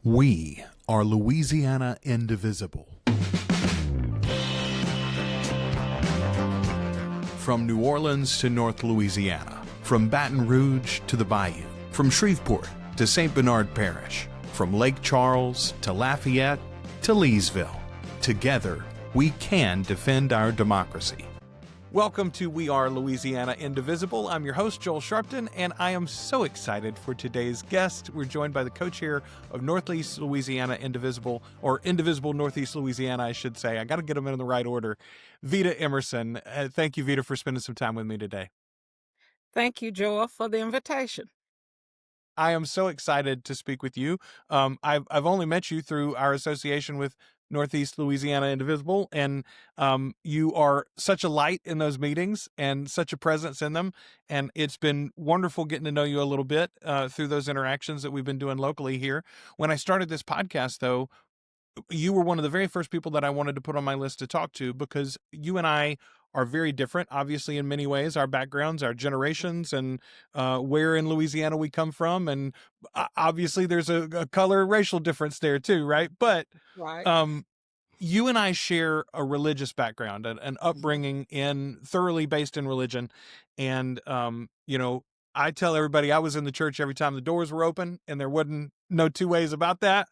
We are Louisiana Indivisible. From New Orleans to North Louisiana, from Baton Rouge to the Bayou, from Shreveport to St. Bernard Parish, from Lake Charles to Lafayette to Leesville, together we can defend our democracy. Welcome to We Are Louisiana Indivisible. I'm your host, Joel Sharpton, and I am so excited for today's guest. We're joined by the co-chair of Northeast Louisiana Indivisible, or Indivisible Northeast Louisiana, I should say. I got to get them in the right order. Veda Emmerson. Thank you, Veda, for spending some time with me today. Thank you, Joel, for the invitation. I am so excited to speak with you. I've only met you through our association with Northeast Louisiana Indivisible, and you are such a light in those meetings and such a presence in them. And it's been wonderful getting to know you a little bit through those interactions that we've been doing locally here. When I started this podcast, though, you were one of the very first people that I wanted to put on my list to talk to because you and I are very different, obviously, in many ways, our backgrounds, our generations, and where in Louisiana we come from. And obviously there's a color racial difference there too, right? But Right. You and I share a religious background, an upbringing thoroughly based in religion. And, I tell everybody I was in the church every time the doors were open, and there wasn't no two ways about that.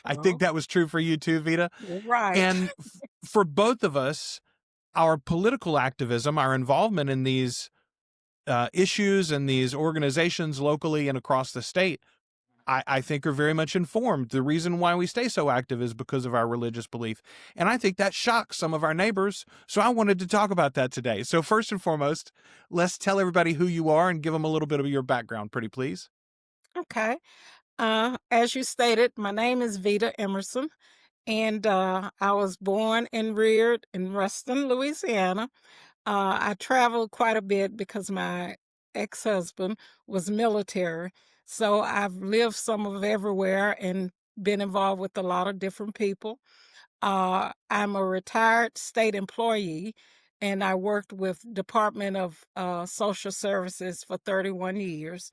I think that was true for you too, Veda. Right. And for both of us, our political activism, our involvement in these issues and these organizations locally and across the state, I think are very much informed. The reason why we stay so active is because of our religious belief. And I think that shocks some of our neighbors. So I wanted to talk about that today. So first and foremost, let's tell everybody who you are and give them a little bit of your background, pretty please. Okay. As you stated, my name is Veda Emmerson, and I was born and reared in Ruston, Louisiana. I traveled quite a bit because my ex-husband was military. So I've lived some of everywhere and been involved with a lot of different people. I'm a retired state employee, and I worked with Department of Social Services for 31 years.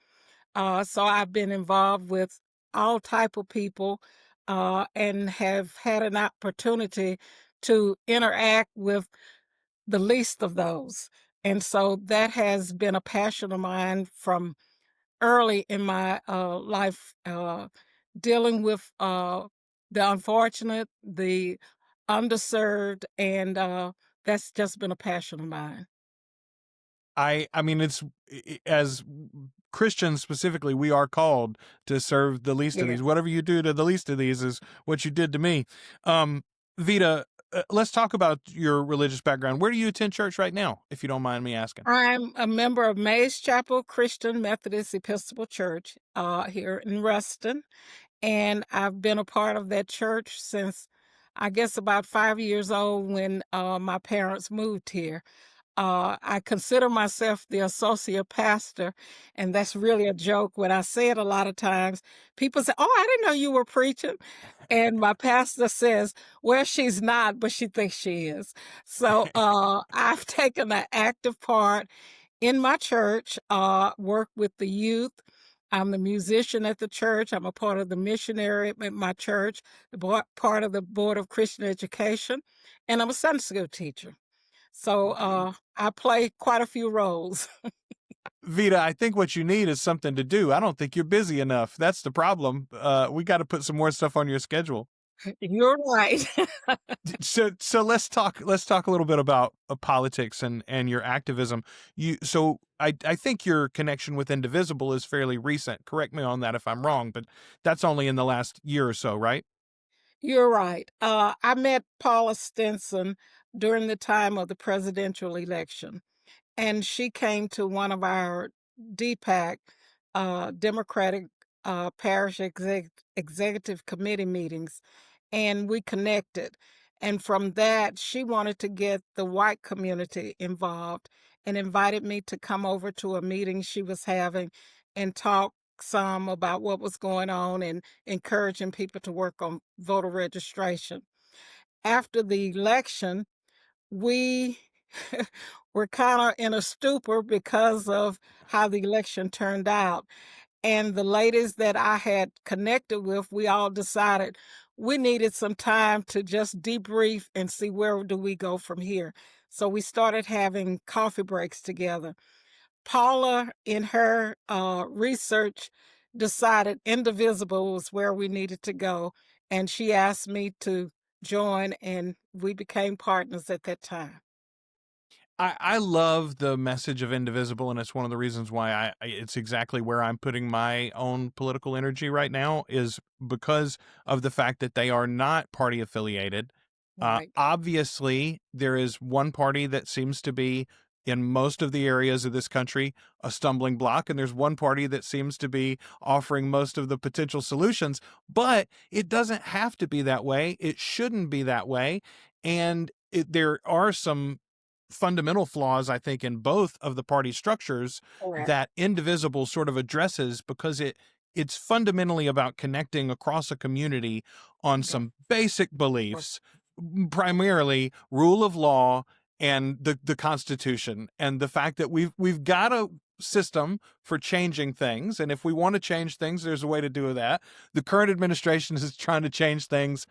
So I've been involved with all type of people and have had an opportunity to interact with the least of those. And so that has been a passion of mine from early in my life, dealing with the unfortunate, the underserved, and that's just been a passion of mine. I mean, as Christians specifically, we are called to serve the least of Yeah. these. Whatever you do to the least of these is what you did to me. Veda, let's talk about your religious background. Where do you attend church right now, if you don't mind me asking? I'm a member of Mays Chapel Christian Methodist Episcopal Church here in Ruston, and I've been a part of that church since, I guess, about 5 years old when my parents moved here. I consider myself the associate pastor, and that's really a joke. When I say it a lot of times, people say, "Oh, I didn't know you were preaching." And my pastor says, "Well, she's not, but she thinks she is." So I've taken an active part in my church, work with the youth. I'm the musician at the church. I'm a part of the missionary at my church, part of the Board of Christian Education, and I'm a Sunday school teacher. So I play quite a few roles. Veda, I think what you need is something to do. I don't think you're busy enough. That's the problem. We got to put some more stuff on your schedule. You're right. So let's talk a little bit about politics and your activism. I think your connection with Indivisible is fairly recent. Correct me on that if I'm wrong, but that's only in the last year or so, right? You're right. I met Paula Stinson during the time of the presidential election, and she came to one of our DPAC, Democratic Parish Executive Committee meetings, and we connected. And from that, she wanted to get the white community involved and invited me to come over to a meeting she was having and talk some about what was going on and encouraging people to work on voter registration. After the election, we were kind of in a stupor because of how the election turned out. And the ladies that I had connected with, we all decided we needed some time to just debrief and see where do we go from here. So we started having coffee breaks together. Paula, in her research, decided Indivisible was where we needed to go, and she asked me to join, and we became partners at that time. I love the message of Indivisible, and it's one of the reasons why it's exactly where I'm putting my own political energy right now, is because of the fact that they are not party affiliated. Right. Obviously, there is one party that seems to be, in most of the areas of this country, a stumbling block, and there's one party that seems to be offering most of the potential solutions, but it doesn't have to be that way. It shouldn't be that way. And there are some fundamental flaws, I think, in both of the party structures Correct. that Indivisible sort of addresses, because it's fundamentally about connecting across a community on Okay. some basic beliefs, primarily rule of law and the Constitution, and the fact that we've got a system for changing things, and if we want to change things, there's a way to do that. The current administration is trying to change things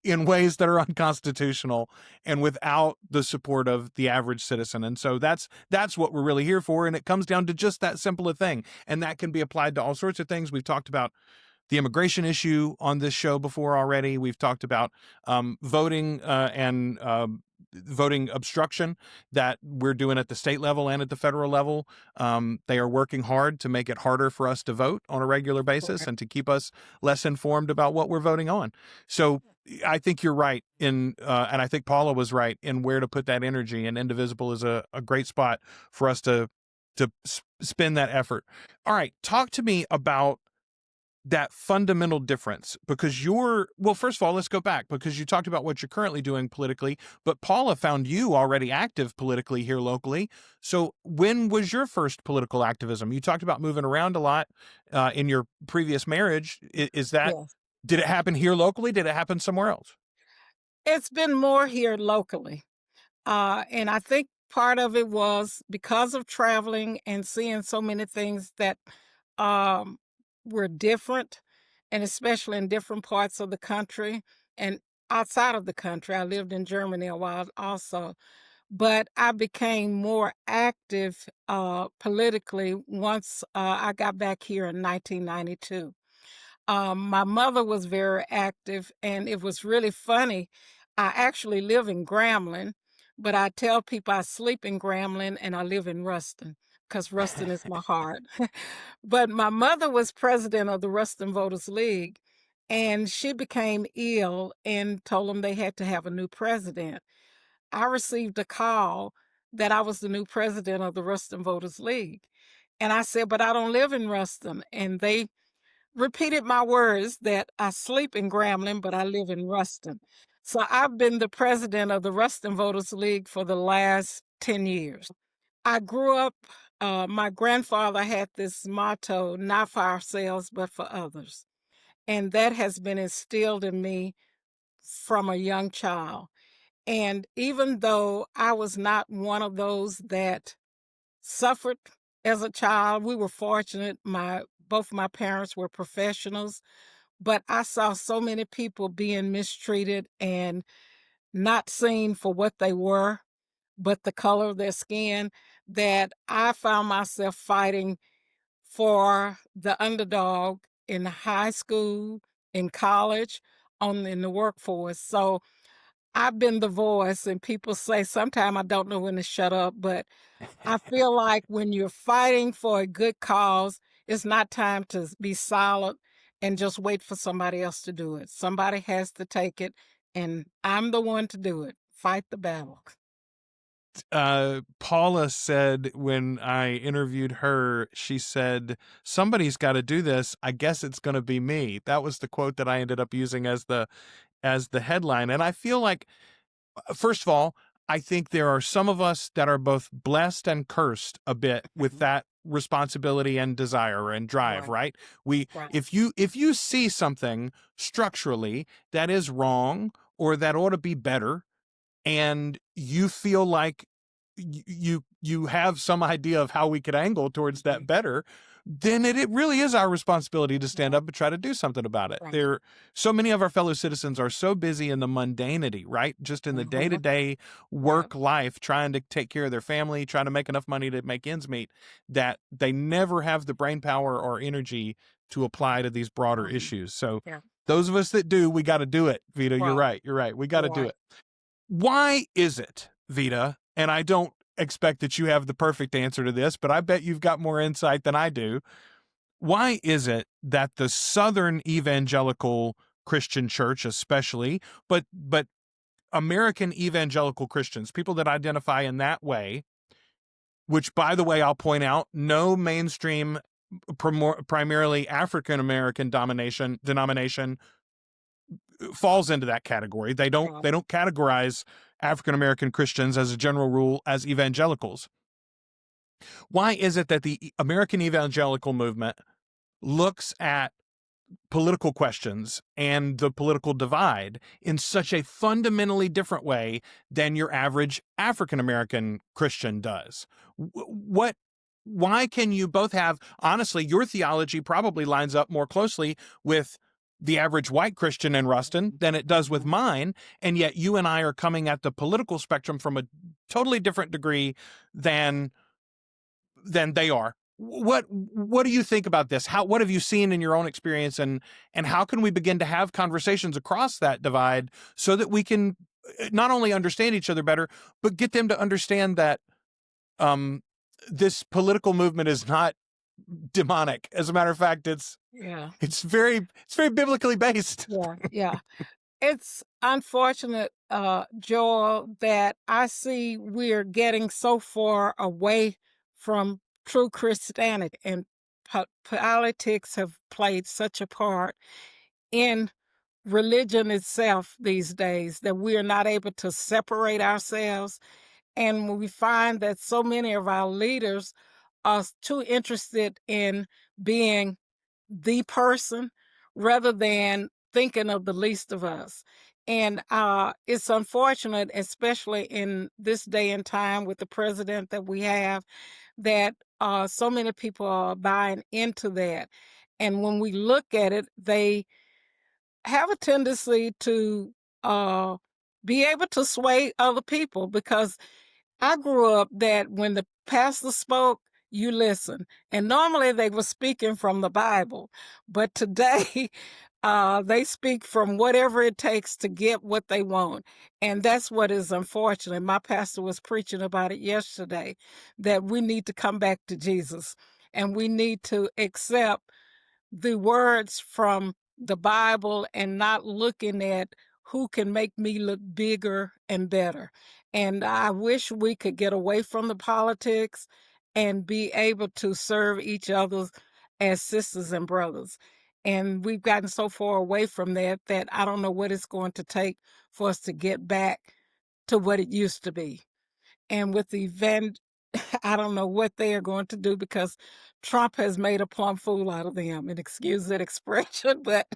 in ways that are unconstitutional and without the support of the average citizen. And so that's what we're really here for. And it comes down to just that simple a thing. And that can be applied to all sorts of things. We've talked about the immigration issue on this show before already. We've talked about voting and voting obstruction that we're doing at the state level and at the federal level. They are working hard to make it harder for us to vote on a regular basis Correct. and to keep us less informed about what we're voting on. So I think you're right in, and I think Paula was right in where to put that energy. And Indivisible is a great spot for us to spend that effort. All right, talk to me about that fundamental difference, because well, first of all, let's go back, because you talked about what you're currently doing politically, but Paula found you already active politically here locally. So when was your first political activism? You talked about moving around a lot in your previous marriage. Is that, Yes. did it happen here locally? Did it happen somewhere else? It's been more here locally. And I think part of it was because of traveling and seeing so many things that um, were different, and especially in different parts of the country and outside of the country. I lived in Germany a while also, but I became more active politically once I got back here in 1992. My mother was very active, and it was really funny. I actually live in Grambling, but I tell people I sleep in Grambling and I live in Ruston because Ruston is my heart. But my mother was president of the Ruston Voters League, and she became ill and told them they had to have a new president. I received a call that I was the new president of the Ruston Voters League. And I said, but I don't live in Ruston. And they repeated my words that I sleep in Grambling, but I live in Ruston. So I've been the president of the Ruston Voters League for the last 10 years. I grew up, my grandfather had this motto, not for ourselves, but for others. And that has been instilled in me from a young child. And even though I was not one of those that suffered as a child, we were fortunate. Both my parents were professionals, but I saw so many people being mistreated and not seen for what they were, but the color of their skin, that I found myself fighting for the underdog in high school, in college, in the workforce. So I've been the voice, and people say sometimes I don't know when to shut up, but I feel like when you're fighting for a good cause, it's not time to be silent and just wait for somebody else to do it. Somebody has to take it, and I'm the one to do it. Fight the battle. Paula said when I interviewed her, she said, somebody's got to do this. I guess it's going to be me. That was the quote that I ended up using as the headline. And I feel like, first of all, I think there are some of us that are both blessed and cursed a bit with Mhm. that responsibility and desire and drive, Right, right? right. If you see something structurally that is wrong or that ought to be better, and you feel like you have some idea of how we could angle towards that Mhm. better, then it really is our responsibility to stand Yeah. up and try to do something about it. Right. So many of our fellow citizens are so busy in the mundanity, right? Just in the Mhm. day-to-day Yeah. work life, trying to take care of their family, trying to make enough money to make ends meet, that they never have the brain power or energy to apply to these broader Mhm. issues. So Yeah. those of us that do, we got to do it. Vita, you're Right. right. You're right. We got to do Right. it. Why is it, Vita? And I don't expect that you have the perfect answer to this, but I bet you've got more insight than I do. Why is it that the Southern evangelical Christian church, especially, but American evangelical Christians, people that identify in that way, which, by the way, I'll point out, no mainstream, primarily African American denomination falls into that category. They don't Yeah. they don't categorize African American Christians as a general rule as evangelicals. Why is it that the American evangelical movement looks at political questions and the political divide in such a fundamentally different way than your average African American Christian does? What Why can you both have, honestly, your theology probably lines up more closely with the average white Christian in Ruston than it does with Mhm. mine, and yet you and I are coming at the political spectrum from a totally different degree than they are. What do you think about this? What have you seen in your own experience, and how can we begin to have conversations across that divide so that we can not only understand each other better, but get them to understand that um, this political movement is not demonic. As a matter of fact, Yeah. it's very biblically based. Yeah. Yeah. It's unfortunate, Joel, that I see we're getting so far away from true Christianity, and politics have played such a part in religion itself these days that we are not able to separate ourselves. And when we find that so many of our leaders are too interested in being the person rather than thinking of the least of us. And it's unfortunate, especially in this day and time with the president that we have, that so many people are buying into that. And when we look at it, they have a tendency to uh, be able to sway other people, because I grew up that when the pastor spoke, you listen. And normally they were speaking from the Bible. But today, they speak from whatever it takes to get what they want. And that's what is unfortunate. My pastor was preaching about it yesterday, that we need to come back to Jesus and we need to accept the words from the Bible and not looking at who can make me look bigger and better. And I wish we could get away from the politics and be able to serve each other as sisters and brothers. And we've gotten so far away from that that I don't know what it's going to take for us to get back to what it used to be. And with the event, I don't know what they are going to do, because Trump has made a plumb fool out of them, and excuse that expression, but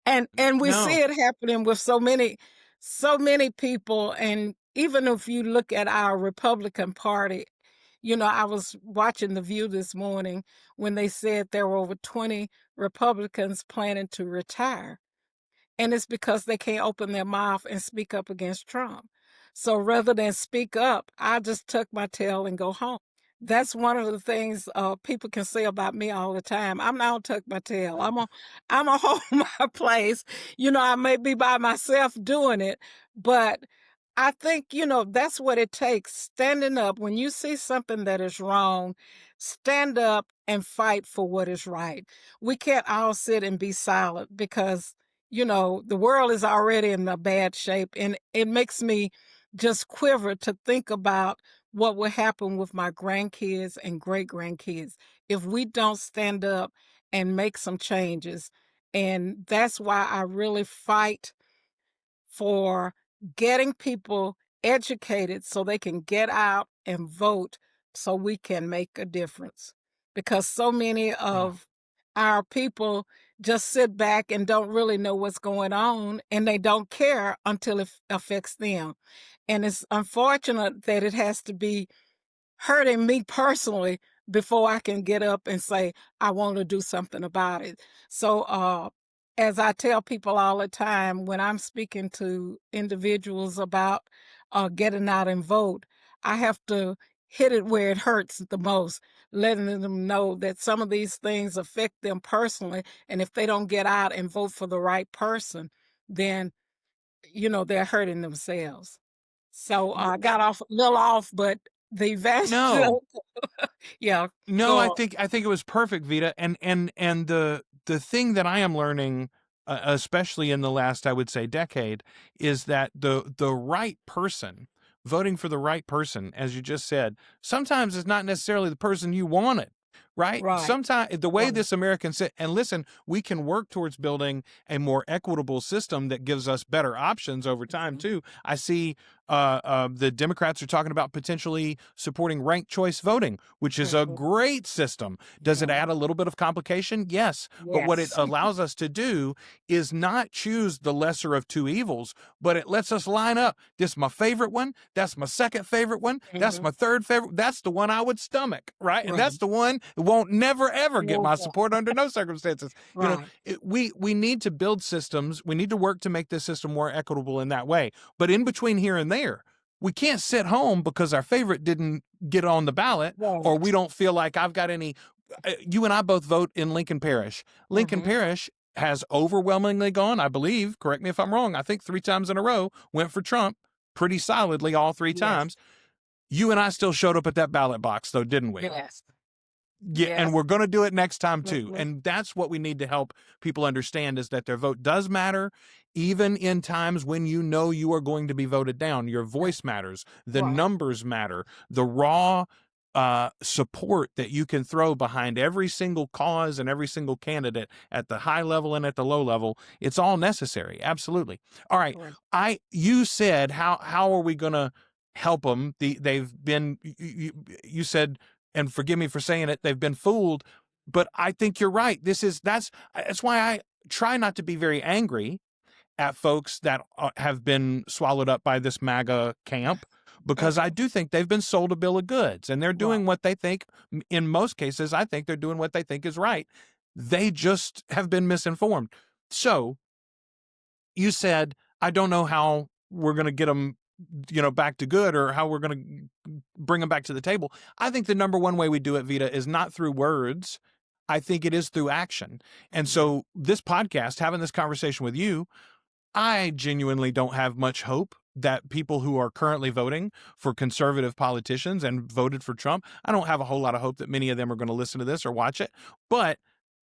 and we see No, it happening with so many people. And even if you look at our Republican Party, I was watching The View this morning when they said there were over 20 Republicans planning to retire. And it's because they can't open their mouth and speak up against Trump. So rather than speak up, I just tuck my tail and go home. That's one of the things people can say about me all the time. I'm not gonna tuck my tail. I'm a hold my place. I may be by myself doing it, but I think that's what it takes. Standing up when you see something that is wrong. Stand up and fight for what is right. We can't all sit and be silent, because the world is already in a bad shape. And it makes me just quiver to think about what will happen with my grandkids and great grandkids if we don't stand up and make some changes. And that's why I really fight for getting people educated so they can get out and vote so we can make a difference. Because so many oh, of our people just sit back and don't really know what's going on, and they don't care until it affects them. And it's unfortunate that it has to be hurting me personally before I can get up and say, I want to do something about it. So, as I tell people all the time when I'm speaking to individuals about getting out and vote, I have to hit it where it hurts the most, letting them know that some of these things affect them personally. And if they don't get out and vote for the right person, then, they're hurting themselves. So I got off a little off, but the No, evangelical, yeah, no, I go think I think it was perfect, Vita, and the thing that I am learning, especially in the last, I would say, decade, is that the right person, voting for the right person, as you just said, sometimes is not necessarily the person you wanted. Right? right, Sometimes the way right. this American and listen, we can work towards building a more equitable system that gives us better options over time Mhm. too. I see the Democrats are talking about potentially supporting ranked choice voting, which is a Mhm. great system. Does it Yeah. add a little bit of complication? Yes. But what it Yes. allows us to do is not choose the lesser of two evils, but it lets us line up. This is my favorite one. That's my second favorite one. That's Mhm. my third favorite. That's the one I would stomach, right? And that's Right. the one that won't never ever get No my doubt. support under no circumstances. Right. We need to build systems. We need to work to make this system more equitable in that way. But in between here and there, we can't sit home because our favorite didn't get on the ballot, or we Right. don't feel like I've got any. You and I both vote in Lincoln Parish. Lincoln Mhm. Parish has overwhelmingly gone, I believe, correct me if I'm wrong, I think 3 times in a row went for Trump pretty solidly all 3 times. Yes. You and I still showed up at that ballot box, though, didn't we? Yes. Yeah, and Yes. we're going to do it next time too. Mhm. And that's what we need to help people understand, is that their vote does matter, even in times when you know you are going to be voted down. Your voice matters, the Right. numbers matter, the raw support that you can throw behind every single cause and every single candidate at the high level and at the low level. It's all necessary. Absolutely. All right. Right. You said, how are we going to help them? They've been, you said, and forgive me for saying it, they've been fooled. But I think you're right. That's why I try not to be very angry at folks that have been swallowed up by this MAGA camp, because I Mhm. do think they've been sold a bill of goods and they're Right. doing what they think. In most cases, I think they're doing what they think is right. They just have been misinformed. So you said, I don't know how we're going to get them, back to good, or how we're going to bring them back to the table. I think the number one way we do it, Vita, is not through words. I think it is through action. And Mhm. so this podcast, having this conversation with you, I genuinely don't have much hope that people who are currently voting for conservative politicians and voted for Trump, I don't have a whole lot of hope that many of them are going to listen to this or watch it. But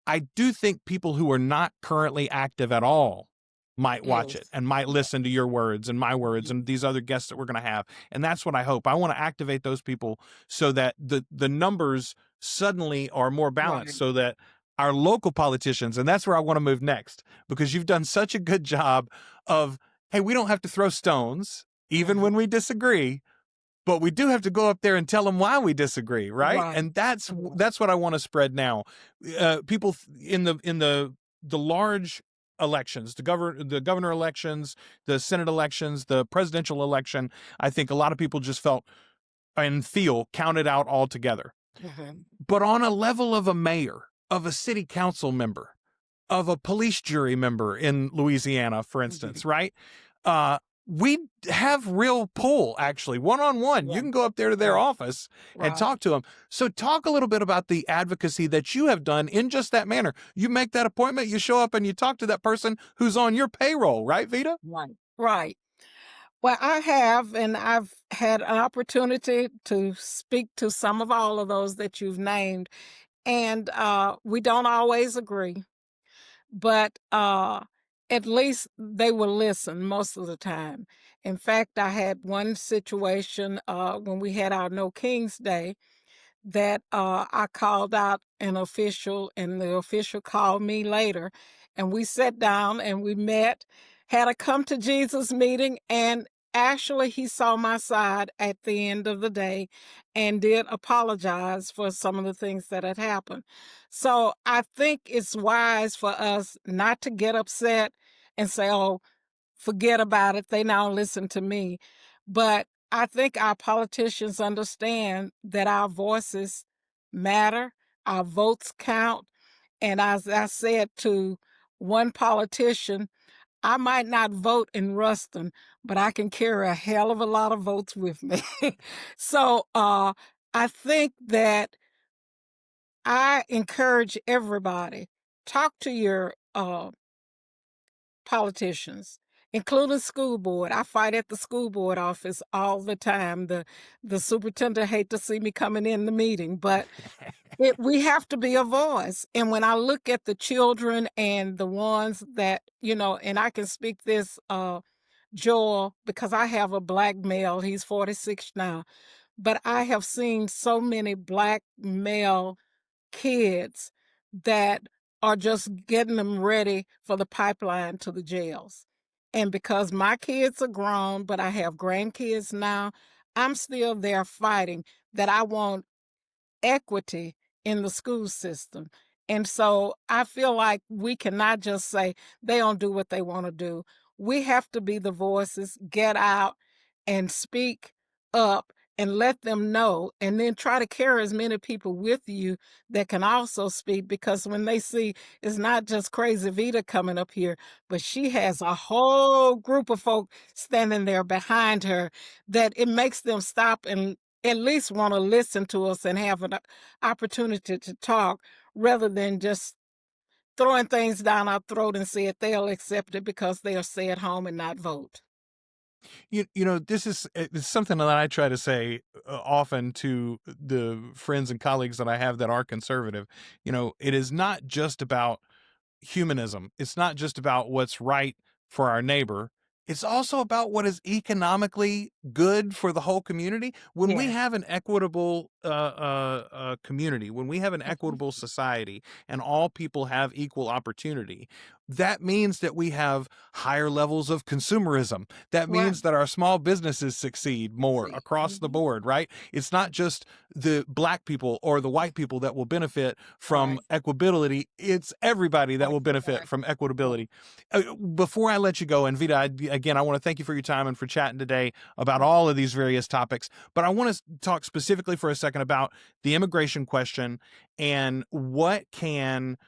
I do think people who are not currently active at all might watch it Yes. and might Yeah. listen to your words and my words Mhm. and these other guests that we're going to have. And that's what I hope. I want to activate those people so that the numbers suddenly are more balanced, Right. so that our local politicians, and that's where I want to move next, because you've done such a good job of, hey, we don't have to throw stones even when Mhm. we disagree, but we do have to go up there and tell them why we disagree, right? Right. And that's Yeah. that's what I want to spread now. People in the large elections, the governor elections, the Senate elections, the presidential election, I think a lot of people just felt and feel counted out altogether. Mhm. But on a level of a mayor, of a city council member, of a police jury member in Louisiana, for Mhm. instance, right? Uh, we have real pull, actually, one on one. You Right. can go up there to their Right. office and Right. talk to them. So, talk a little bit about the advocacy that you have done in just that manner. You make that appointment, you show up, and you talk to that person who's on your payroll, right, Vita? Right. Right. Well, I have, and I've had an opportunity to speak to some of all of those that you've named, and we don't always agree, but at least they will listen most of the time. In fact, I had one situation when we had our No Kings Day that I called out an official, and the official called me later, and we sat down and we met, had a come to Jesus meeting, and actually he saw my side at the end of the day and did apologize for some of the things that had happened. So I think it's wise for us not to get upset and say, oh, forget about it. They now listen to me. But I think our politicians understand that our voices matter, our votes count. And as I said to one politician, I might not vote in Ruston, but I can carry a hell of a lot of votes with me. So I think that I encourage everybody, talk to your politicians, including school board. I fight at the school board office all the time. The superintendent hate to see me coming in the meeting, but we have to be a voice. And when I look at the children and the ones that, and I can speak this, Joel, because I have a black male, he's 46 now, but I have seen so many black male kids that are just getting them ready for the pipeline to the jails. And because my kids are grown, but I have grandkids now, I'm still there fighting that I want equity in the school system. And so I feel like we cannot just say they don't do what they want to do. We have to be the voices, get out and speak up and let them know, and then try to carry as many people with you that can also speak, because when they see it's not just crazy Vita coming up here, but she has a whole group of folk standing there behind her, that it makes them stop and at least want to listen to us and have an opportunity to talk, rather than just throwing things down our throat and say they'll accept it because they'll stay at home and not vote. This is it's something that I try to say often to the friends and colleagues that I have that are conservative. It is not just about humanism. It's not just about what's right for our neighbor. It's also about what is economically good for the whole community. When we Yes. have an equitable community, when we have an Mhm. equitable society, and all people have equal opportunity, that means that we have higher levels of consumerism. That Right. means that our small businesses succeed more See. across the Mhm. board, right? It's not just the black people or the white people that will benefit from Right. equitability. It's everybody that Right. will benefit Right. from Right. equitability. Before I let you go, and Vita, again, I want to thank you for your time and for chatting today about Right. all of these various topics. But I want to talk specifically for a second about the immigration question and what can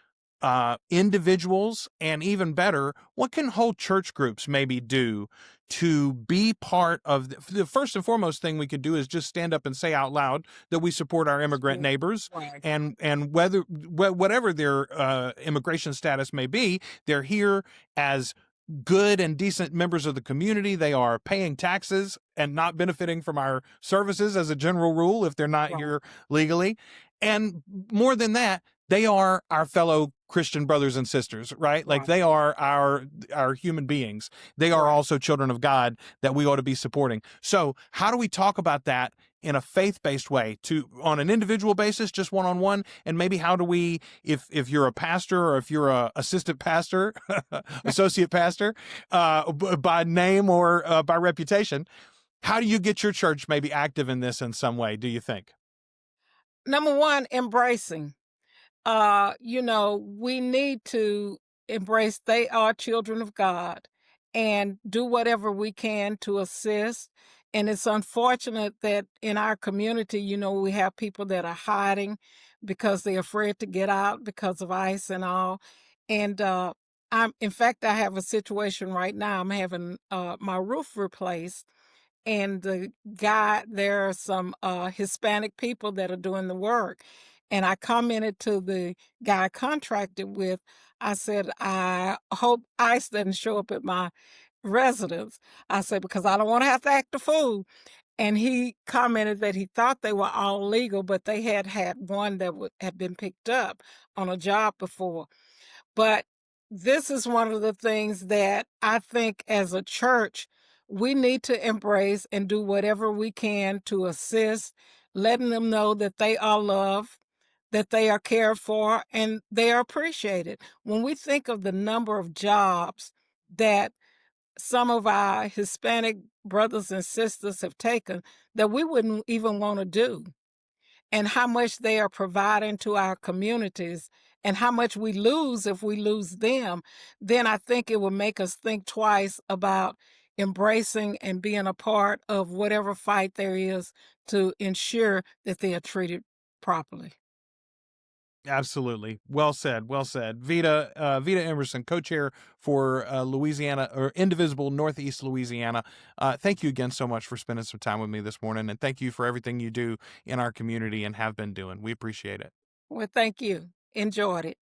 individuals, and even better, what can whole church groups maybe do to be part of the first and foremost thing we could do is just stand up and say out loud that we support our immigrant Sure. neighbors, Right. and whatever their immigration status may be, they're here as good and decent members of the community. They are paying taxes and not benefiting from our services as a general rule if they're not Right. here legally. And more than that, they are our fellow Christian brothers and sisters, right? Like Right. they are our human beings. They are Right. also children of God that we ought to be supporting. So, how do we talk about that in a faith-based way, to on an individual basis, just one-on-one? And maybe how do we, if you're a pastor, or if you're a assistant pastor, associate pastor, by name or by reputation, how do you get your church maybe active in this in some way, do you think? Number one, embracing. We need to embrace they are children of God and do whatever we can to assist. And it's unfortunate that in our community, we have people that are hiding because they're afraid to get out because of ICE and all. And in fact, I have a situation right now. I'm having my roof replaced, and there are some Hispanic people that are doing the work. And I commented to the guy I contracted with, I said, I hope ICE doesn't show up at my residence. I said, because I don't want to have to act a fool. And he commented that he thought they were all legal, but they had one that had been picked up on a job before. But this is one of the things that I think as a church, we need to embrace and do whatever we can to assist, letting them know that they are loved, that they are cared for, and they are appreciated. When we think of the number of jobs that some of our Hispanic brothers and sisters have taken that we wouldn't even want to do, and how much they are providing to our communities, and how much we lose if we lose them, then I think it will make us think twice about embracing and being a part of whatever fight there is to ensure that they are treated properly. Absolutely. Well said. Well said. Veda Emerson, co-chair for Louisiana or Indivisible Northeast Louisiana. Thank you again so much for spending some time with me this morning, and thank you for everything you do in our community and have been doing. We appreciate it. Well, thank you. Enjoyed it.